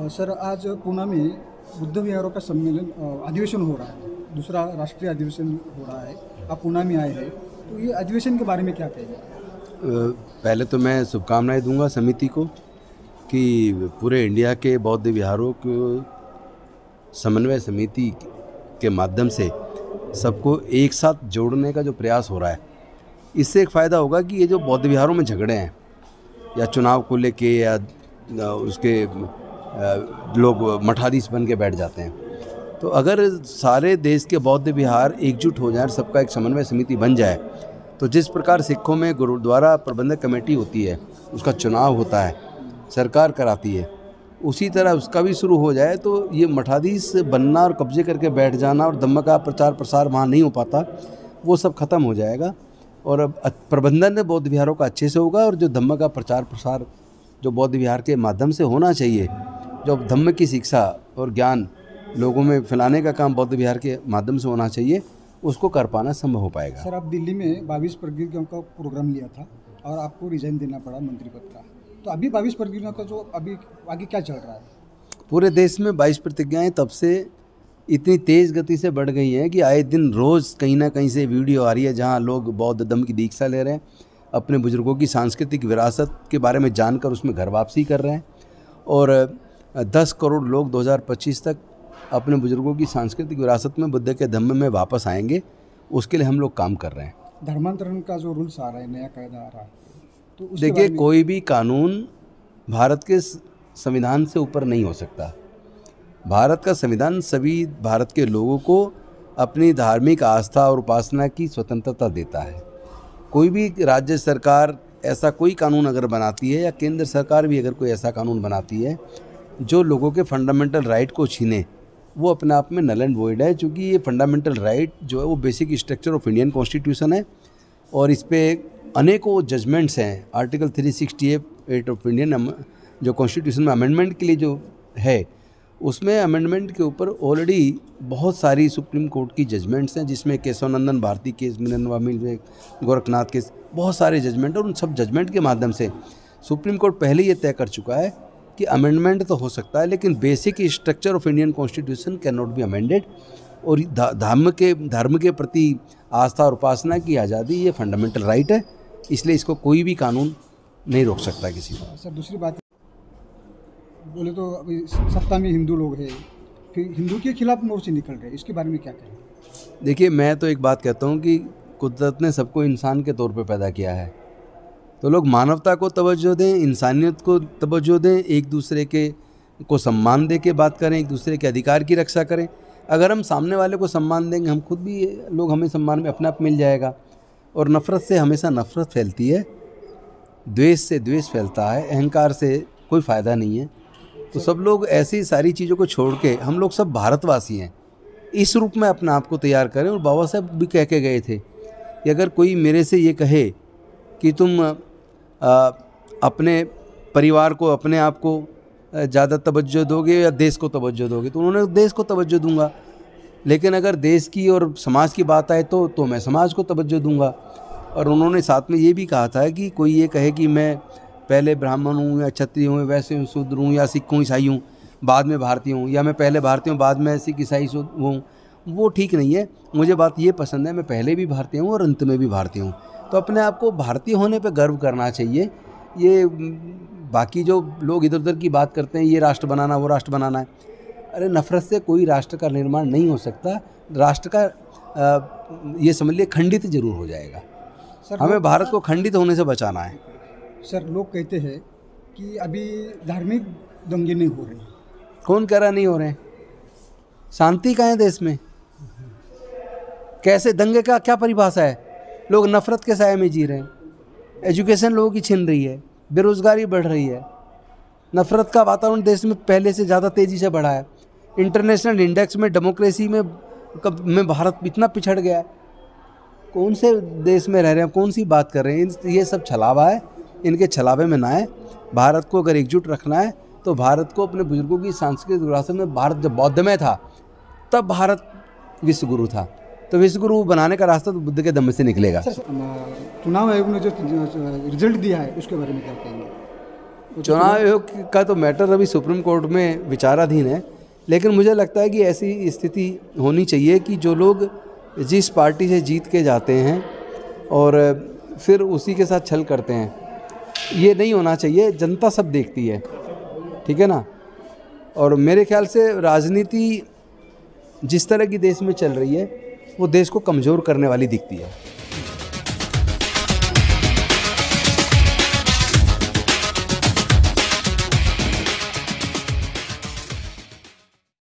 Sir आज पुणे में बुद्ध विहारों का सम्मेलन अधिवेशन हो रहा है। दूसरा राष्ट्रीय अधिवेशन हो रहा है। आप पुणे में आए हैं, तो ये अधिवेशन के बारे में क्या कहेंगे? पहले तो मैं शुभकामनाएं दूंगा समिति को कि पूरे इंडिया के बौद्ध विहारों को समन्वय समिति के माध्यम से सबको एक साथ जोड़ने का जो प्रयास हो रहा है, इससे एक फ़ायदा होगा कि ये जो बौद्ध विहारों में झगड़े हैं या चुनाव को लेके या उसके लोग मठाधीश बन के बैठ जाते हैं, तो अगर सारे देश के बौद्ध विहार एकजुट हो जाए, सबका एक समन्वय समिति बन जाए, तो जिस प्रकार सिखों में गुरुद्वारा प्रबंधक कमेटी होती है, उसका चुनाव होता है, सरकार कराती है, उसी तरह उसका भी शुरू हो जाए तो ये मठाधीश बनना और कब्जे करके बैठ जाना और धम्म का प्रचार प्रसार वहाँ नहीं हो पाता, वो सब खत्म हो जाएगा। और अब प्रबंधन बौद्ध विहारों का अच्छे से होगा और जो धम्म का प्रचार प्रसार जो बौद्ध विहार के माध्यम से होना चाहिए, जो धम्म की शिक्षा और ज्ञान लोगों में फैलाने का काम बौद्ध विहार के माध्यम से होना चाहिए, उसको कर पाना संभव हो पाएगा। सर, आप दिल्ली में 22 प्रतिज्ञाओं का प्रोग्राम लिया था और आपको रिजाइन देना पड़ा मंत्री पद का, तो अभी 22 प्रतिज्ञाओं का जो अभी आगे क्या चल रहा है? पूरे देश में 22 प्रतिज्ञाएँ तब से इतनी तेज़ गति से बढ़ गई हैं कि आए दिन रोज़ कहीं ना कहीं से वीडियो आ रही है जहां लोग बौद्ध धम्म की दीक्षा ले रहे हैं, अपने बुजुर्गों की सांस्कृतिक विरासत के बारे में जानकर उसमें घर वापसी कर रहे हैं और 10 करोड़ लोग 2025 तक अपने बुजुर्गों की सांस्कृतिक विरासत में बुद्ध के धम्म में वापस आएंगे। उसके लिए हम लोग काम कर रहे हैं। धर्मांतरण का जो रूल्स आ रहा है, नया कायदा आ रहा है, तो देखिए, कोई भी कानून भारत के संविधान से ऊपर नहीं हो सकता। भारत का संविधान सभी भारत के लोगों को अपनी धार्मिक आस्था और उपासना की स्वतंत्रता देता है। कोई भी राज्य सरकार ऐसा कोई कानून अगर बनाती है या केंद्र सरकार भी अगर कोई ऐसा कानून बनाती है जो लोगों के फंडामेंटल राइट को छीने, वो अपने आप में नल एंड वॉइड है, क्योंकि ये फंडामेंटल राइट जो है वो basic structure of Indian constitution है और इस पर अनेकों जजमेंट्स हैं। आर्टिकल 368 ऑफ इंडियन जो कॉन्स्टिट्यूशन में अमेंडमेंट के लिए जो है, उसमें अमेंडमेंट के ऊपर ऑलरेडी बहुत सारी सुप्रीम कोर्ट की जजमेंट्स हैं, जिसमें केशवानंदन भारती केस, मिनरवा मिल, गोरखनाथ केस, बहुत सारे जजमेंट, और उन सब जजमेंट के माध्यम से सुप्रीम कोर्ट पहले ये तय कर चुका है कि अमेंडमेंट तो हो सकता है लेकिन basic structure of Indian constitution can not be amended. और धर्म के प्रति आस्था और उपासना की आज़ादी ये फंडामेंटल राइट है, इसलिए इसको कोई भी कानून नहीं रोक सकता किसी को। सर, दूसरी बात बोले तो अभी सत्ता में हिंदू लोग हैं, फिर हिंदू के खिलाफ मोर्चे निकल रहे हैं, इसके बारे में क्या कहें? देखिए, मैं तो एक बात कहता हूँ कि कुदरत ने सबको इंसान के तौर पे पैदा किया है, तो लोग मानवता को तवज्जो दें, इंसानियत को तवज्जो दें, एक दूसरे के को सम्मान दे के बात करें, एक दूसरे के अधिकार की रक्षा करें। अगर हम सामने वाले को सम्मान देंगे, हम खुद भी, लोग हमें सम्मान में अपने आप मिल जाएगा। और नफ़रत से हमेशा नफ़रत फैलती है, द्वेष से द्वेष फैलता है, अहंकार से कोई फ़ायदा नहीं है। तो सब लोग ऐसी सारी चीज़ों को छोड़ के, हम लोग सब भारतवासी हैं, इस रूप में अपने आप को तैयार करें। और बाबा साहब भी कह के गए थे कि अगर कोई मेरे से ये कहे कि तुम अपने परिवार को, अपने आप को ज़्यादा तवज्जो दोगे या देश को तवज्जो दोगे, तो उन्होंने देश को तवज्जो दूंगा, लेकिन अगर देश की और समाज की बात आए तो मैं समाज को तवज्जो दूंगा। और उन्होंने साथ में ये भी कहा था कि कोई ये कहे कि मैं पहले ब्राह्मण हूँ या क्षत्रिय हूँ, वैसे हूँ, शूद्र हूँ, या सिख हूँ, ईसाई हूँ, बाद में भारतीय हूँ, या मैं पहले भारतीय हूँ बाद में सिख ईसाई हूँ, वो ठीक नहीं है। मुझे बात ये पसंद है, मैं पहले भी भारतीय हूँ और अंत में भी भारतीय हूँ। तो अपने आप को भारतीय होने पे गर्व करना चाहिए। ये बाकी जो लोग इधर उधर की बात करते हैं, ये राष्ट्र बनाना, वो राष्ट्र बनाना है, अरे नफ़रत से कोई राष्ट्र का निर्माण नहीं हो सकता। राष्ट्र का ये समझ लिए खंडित जरूर हो जाएगा। हमें भारत को खंडित होने से बचाना है। सर, लोग कहते हैं कि अभी धार्मिक दंगे नहीं हो रहे। कौन कह रहा नहीं हो रहे हैं? शांति कहाँ है देश में? कैसे दंगे का क्या परिभाषा है? लोग नफरत के साए में जी रहे हैं, एजुकेशन लोगों की छिन रही है, बेरोजगारी बढ़ रही है, नफरत का वातावरण देश में पहले से ज़्यादा तेज़ी से बढ़ा है। इंटरनेशनल इंडेक्स में डेमोक्रेसी में भारत इतना पिछड़ गया है। कौन से देश में रह रहे हैं, कौन सी बात कर रहे हैं? ये सब छलावा है, इनके छलावे में ना आए। भारत को अगर एकजुट रखना है तो भारत को अपने बुजुर्गों की सांस्कृतिक विरासत में, भारत जब बौद्धमय था तब भारत विश्व गुरु था, तो विश्व गुरु बनाने का रास्ता तो बुद्ध के दम से निकलेगा। चुनाव आयोग ने जो रिजल्ट दिया है उसके बारे में क्या कहेंगे? चुनाव आयोग का तो मैटर अभी सुप्रीम कोर्ट में विचाराधीन है, लेकिन मुझे लगता है कि ऐसी स्थिति होनी चाहिए कि जो लोग जिस पार्टी से जीत के जाते हैं और फिर उसी के साथ छल करते हैं, ये नहीं होना चाहिए। जनता सब देखती है, ठीक है ना। और मेरे ख्याल से राजनीति जिस तरह की देश में चल रही है वो देश को कमज़ोर करने वाली दिखती है।